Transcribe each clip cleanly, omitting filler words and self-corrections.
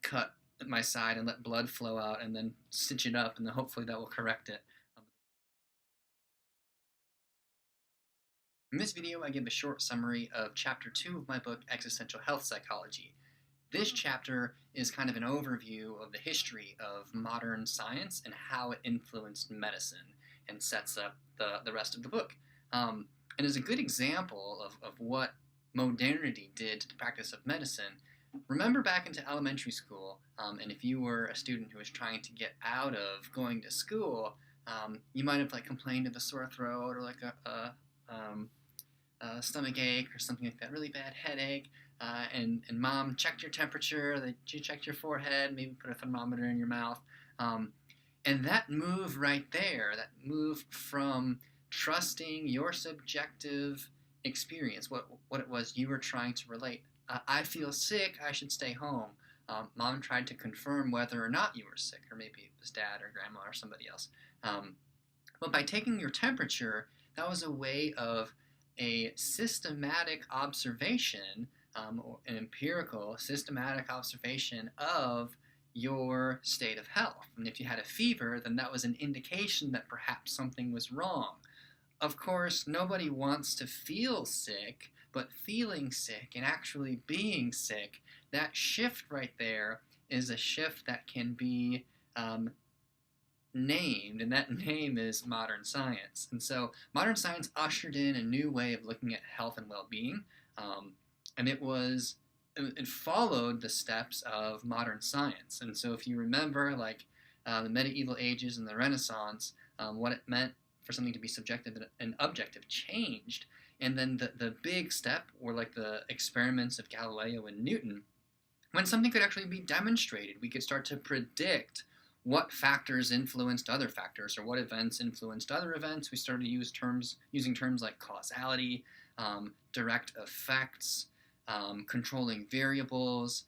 cut my side and let blood flow out and then stitch it up, and then hopefully that will correct it. In this video, I give a short summary of Chapter 2 of my book, Existential Health Psychology. This chapter is kind of an overview of the history of modern science and how it influenced medicine, and sets up the rest of the book. And is a good example of what modernity did to the practice of medicine. Remember back into elementary school, and if you were a student who was trying to get out of going to school, you might have complained of a sore throat or a stomach ache or something like that, really bad headache, and mom checked your temperature, she checked your forehead, maybe put a thermometer in your mouth, and that move right there, that move from trusting your subjective experience, what it was you were trying to relate. I feel sick, I should stay home. Mom tried to confirm whether or not you were sick, or maybe it was dad or grandma or somebody else. But by taking your temperature, that was a way of a systematic observation, or an empirical systematic observation of your state of health. And if you had a fever, then that was an indication that perhaps something was wrong. Of course, nobody wants to feel sick, but feeling sick and actually being sick, that shift right there is a shift that can be named, and that name is modern science. And so modern science ushered in a new way of looking at health and well-being, and it followed the steps of modern science. And so if you remember the medieval ages and the Renaissance, what it meant for something to be subjective and objective changed. And then the big step were the experiments of Galileo and Newton. When something could actually be demonstrated, we could start to predict what factors influenced other factors, or what events influenced other events. We started to using terms like causality, direct effects, controlling variables.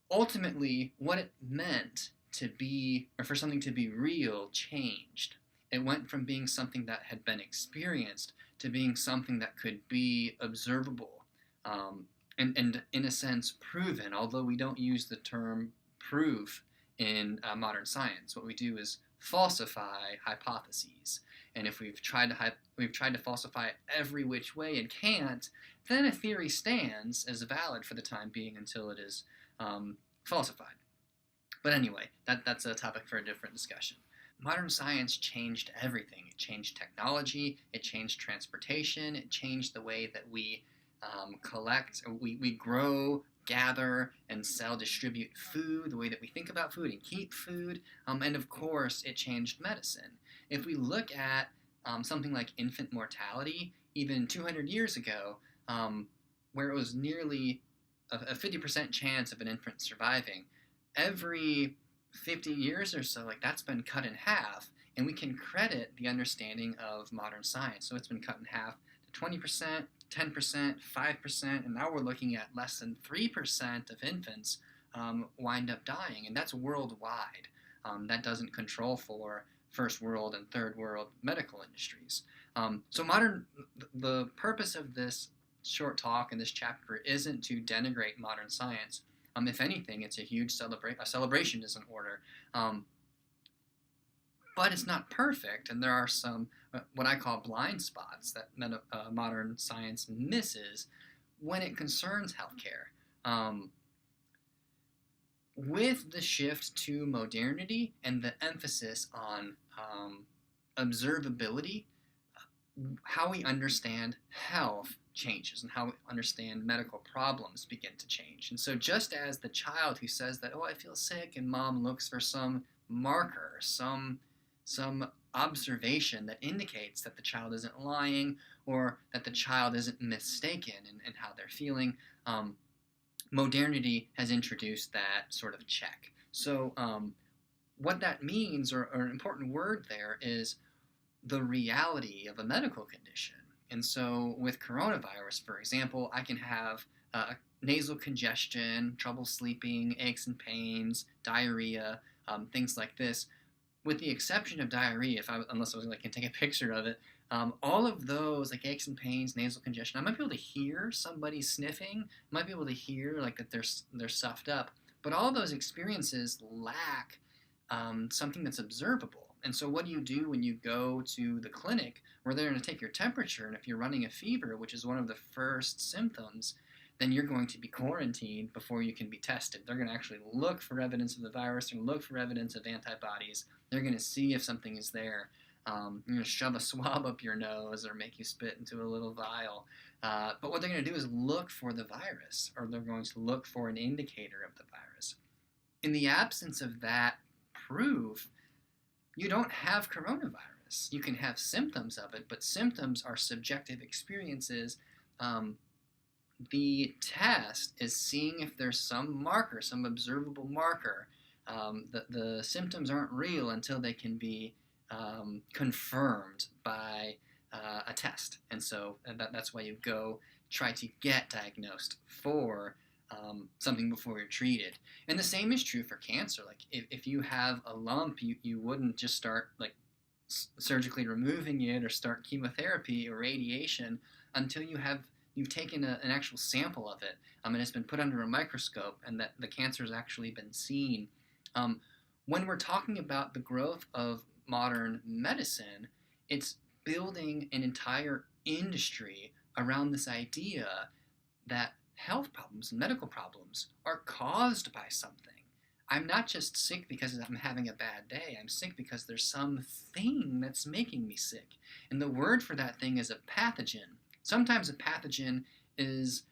Ultimately, what it meant to be, or for something to be real, changed. It went from being something that had been experienced to being something that could be observable, and in a sense proven, although we don't use the term prove in modern science. What we do is falsify hypotheses. And if we've tried to falsify it every which way and can't, then a theory stands as valid for the time being until it is falsified. But anyway, that's a topic for a different discussion. Modern science changed everything. It changed technology, it changed transportation, it changed the way that we collect, we grow, gather, and sell, distribute food, the way that we think about food and keep food, and of course it changed medicine. If we look at something like infant mortality, even 200 years ago, where it was nearly a 50% chance of an infant surviving, every 50 years or so, that's been cut in half, and we can credit the understanding of modern science. So it's been cut in half to 20%, 10%, 5%, and now we're looking at less than 3% of infants wind up dying, and that's worldwide. That doesn't control for first world and third world medical industries. So the purpose of this short talk in this chapter isn't to denigrate modern science. If anything, it's a huge celebration is in order. But it's not perfect, and there are some what I call blind spots that modern science misses when it concerns healthcare. With the shift to modernity and the emphasis on observability, how we understand health changes, and how we understand medical problems begin to change. And so just as the child who says that, oh, I feel sick, and mom looks for some marker, some observation that indicates that the child isn't lying, or that the child isn't mistaken in how they're feeling, modernity has introduced that sort of check. So what that means, or an important word there, is the reality of a medical condition. And so with coronavirus, for example, I can have nasal congestion, trouble sleeping, aches and pains, diarrhea, things like this. With the exception of diarrhea, unless I can take a picture of it, all of those, aches and pains, nasal congestion, I might be able to hear somebody sniffing, I might be able to hear that they're stuffed up, But all those experiences lack something that's observable. And so what do you do when you go to the clinic where they're going to take your temperature? And if you're running a fever, which is one of the first symptoms, then you're going to be quarantined before you can be tested. They're going to actually look for evidence of the virus. They're going to look for evidence of antibodies. They're going to see if something is there. You're going to shove a swab up your nose or make you spit into a little vial. But what they're going to do is look for the virus, or they're going to look for an indicator of the virus. In the absence of that proof, you don't have coronavirus. You can have symptoms of it, but symptoms are subjective experiences. The test is seeing if there's some marker, some observable marker. The symptoms aren't real until they can be confirmed by a test. And so that's why you go try to get diagnosed for something before you're treated. And the same is true for cancer. Like if you have a lump, you wouldn't just start like surgically removing it or start chemotherapy or radiation until you've taken an actual sample of it, and it's been put under a microscope, and that the cancer has actually been seen. When we're talking about the growth of modern medicine, it's building an entire industry around this idea that health problems and medical problems are caused by something. I'm not just sick because I'm having a bad day. I'm sick because there's something that's making me sick. And the word for that thing is a pathogen. Sometimes a pathogen is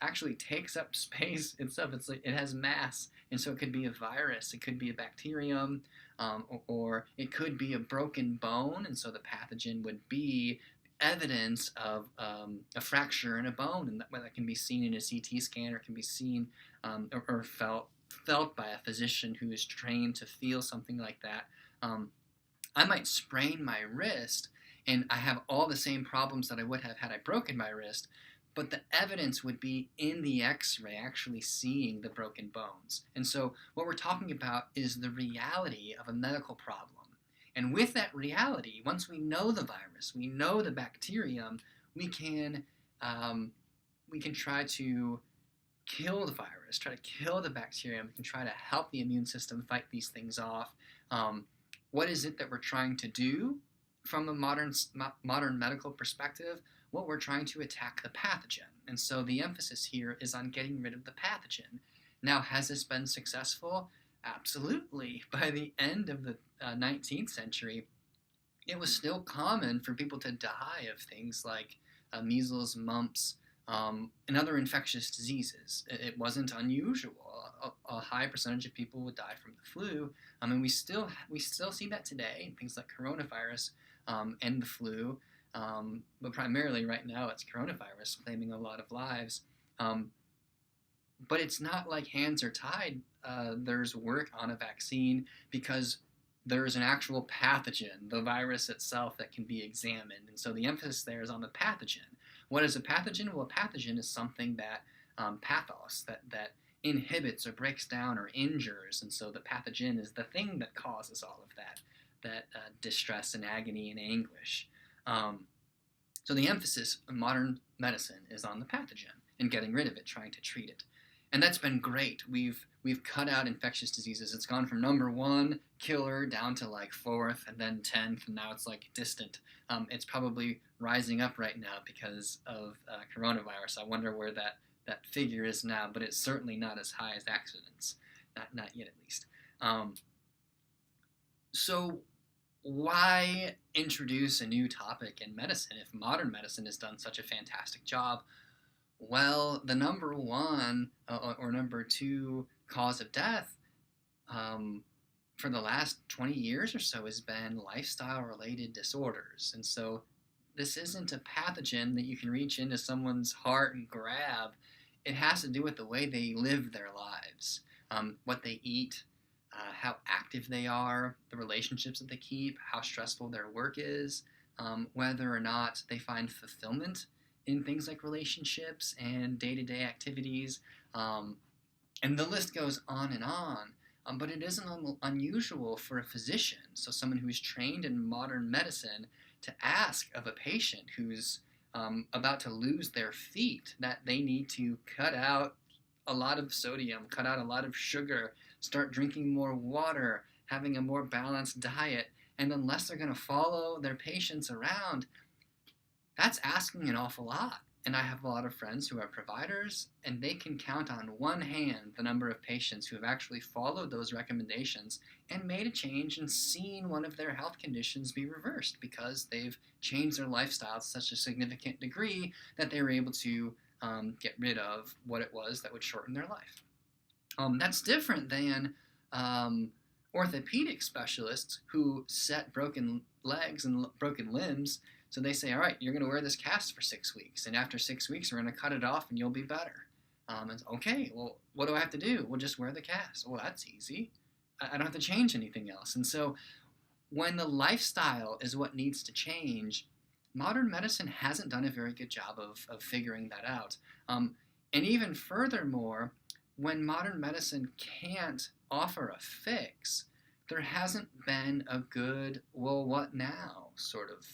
actually takes up space itself. It has mass, and so it could be a virus, it could be a bacterium, or it could be a broken bone, and so the pathogen would be evidence of a fracture in a bone, and that can be seen in a CT scan, or can be seen or felt by a physician who is trained to feel something like that. I might sprain my wrist, and I have all the same problems that I would have had I broken my wrist, but the evidence would be in the x-ray actually seeing the broken bones. And so what we're talking about is the reality of a medical problem. And with that reality, once we know the virus, we know the bacterium, we can try to kill the virus, try to kill the bacterium. We can try to help the immune system fight these things off. What is it that we're trying to do from a modern medical perspective? Well, we're trying to attack the pathogen. And so the emphasis here is on getting rid of the pathogen. Now, has this been successful? Absolutely. By the end of the 19th century, it was still common for people to die of things like measles, mumps, and other infectious diseases. It wasn't unusual. A high percentage of people would die from the flu, and we still see that today. Things like coronavirus and the flu, but primarily right now it's coronavirus claiming a lot of lives. But it's not like hands are tied. There's work on a vaccine because there's an actual pathogen, the virus itself, that can be examined. And so the emphasis there is on the pathogen. What is a pathogen? Well, a pathogen is something that pathos, that inhibits or breaks down or injures. And so the pathogen is the thing that causes all of that distress and agony and anguish. So the emphasis of modern medicine is on the pathogen and getting rid of it, trying to treat it. And that's been great. We've cut out infectious diseases. It's gone from number 1 killer down to like 4th and then 10th, and now it's like distant. It's probably rising up right now because of coronavirus. I wonder where that figure is now, but it's certainly not as high as accidents. Not yet, at least. So why introduce a new topic in medicine if modern medicine has done such a fantastic job? Well, the number 1 or number 2 cause of death for the last 20 years or so has been lifestyle-related disorders. And so this isn't a pathogen that you can reach into someone's heart and grab. It has to do with the way they live their lives, what they eat, how active they are, the relationships that they keep, how stressful their work is, whether or not they find fulfillment in things like relationships and day-to-day activities, and the list goes on and on. But it isn't unusual for a physician, so someone who is trained in modern medicine, to ask of a patient who's about to lose their feet that they need to cut out a lot of sodium, cut out a lot of sugar, start drinking more water, having a more balanced diet. And unless they're going to follow their patients around, that's asking an awful lot. And I have a lot of friends who are providers, and they can count on one hand the number of patients who have actually followed those recommendations and made a change and seen one of their health conditions be reversed because they've changed their lifestyle to such a significant degree that they were able to get rid of what it was that would shorten their life. That's different than orthopedic specialists who set broken legs and broken limbs. So they say, all right, you're going to wear this cast for 6 weeks, and after 6 weeks, we're going to cut it off, and you'll be better. And okay, well, what do I have to do? Well, just wear the cast. Well, that's easy. I don't have to change anything else. And so when the lifestyle is what needs to change, modern medicine hasn't done a very good job of figuring that out. And even furthermore, when modern medicine can't offer a fix, there hasn't been a good, well, what now sort of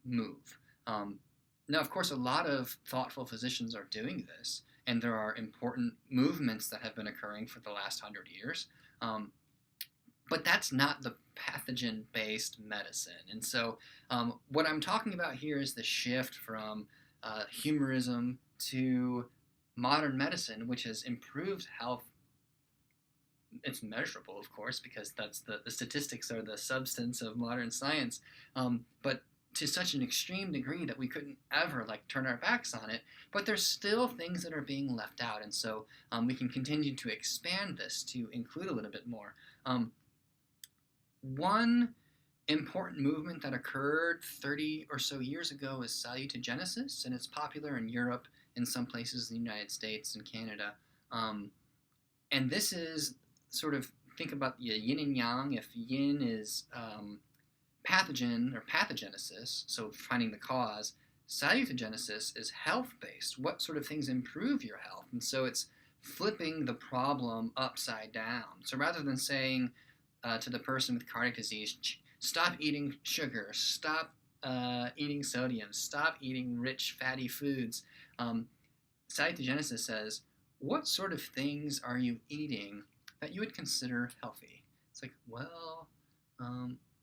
move. Now, of course, a lot of thoughtful physicians are doing this, and there are important movements that have been occurring for the last 100 years. But that's not the pathogen-based medicine. And so what I'm talking about here is the shift from humorism to modern medicine, which has improved health. It's measurable, of course, because that's the statistics are the substance of modern science. But to such an extreme degree that we couldn't ever turn our backs on it, but there's still things that are being left out, and so we can continue to expand this to include a little bit more. One important movement that occurred 30 or so years ago is salutogenesis, and it's popular in Europe, in some places in the United States and Canada. And this is sort of, think about the yin and yang. If yin is pathogen or pathogenesis, so finding the cause, salutogenesis is health-based. What sort of things improve your health? And so it's flipping the problem upside down. So rather than saying to the person with cardiac disease, stop eating sugar, stop eating sodium, stop eating rich fatty foods, salutogenesis says, what sort of things are you eating that you would consider healthy? It's like, well,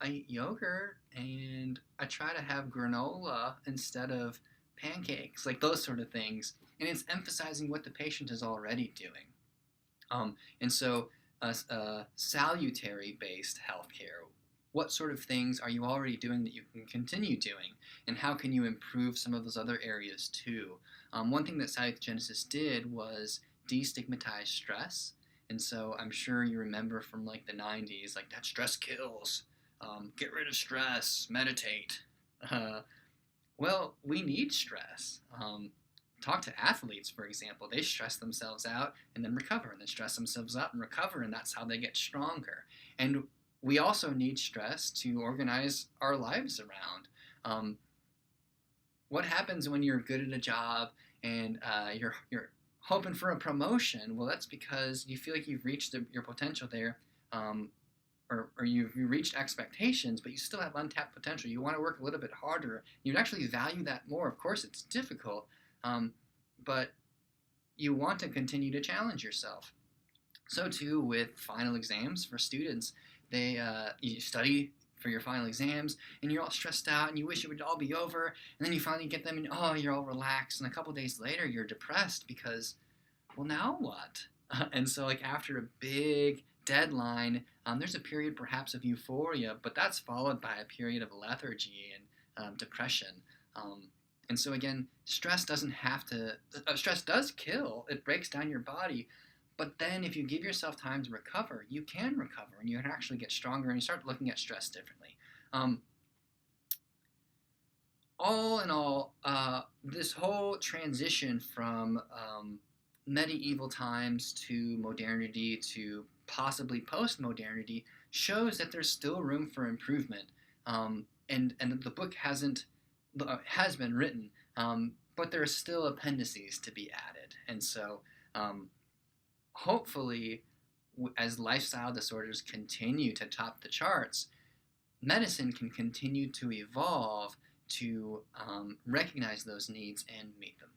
I eat yogurt, and I try to have granola instead of pancakes, like those sort of things. And it's emphasizing what the patient is already doing. And so salutary-based healthcare, what sort of things are you already doing that you can continue doing? And how can you improve some of those other areas too? One thing that salutogenesis did was destigmatize stress. And so I'm sure you remember from the 90s, that stress kills. Get rid of stress, meditate. Well, we need stress. Talk to athletes, for example. They stress themselves out and then recover, and then stress themselves out and recover, and that's how they get stronger. And we also need stress to organize our lives around. What happens when you're good at a job and you're hoping for a promotion? Well, that's because you feel like you've reached your potential there. Or you've reached expectations, but you still have untapped potential. You want to work a little bit harder. You'd actually value that more. Of course, it's difficult, but you want to continue to challenge yourself. So too with final exams for students. You study for your final exams, and you're all stressed out, and you wish it would all be over, and then you finally get them, and you're all relaxed, and a couple days later, you're depressed because, well, now what? And so after a big deadline, there's a period perhaps of euphoria, but that's followed by a period of lethargy and depression. And so again, stress stress does kill. It breaks down your body. But then if you give yourself time to recover, you can recover, and you can actually get stronger, and you start looking at stress differently. All in all, this whole transition from medieval times to modernity to possibly post-modernity shows that there's still room for improvement, and the book has been written, but there are still appendices to be added. And so hopefully, as lifestyle disorders continue to top the charts, medicine can continue to evolve to recognize those needs and meet them.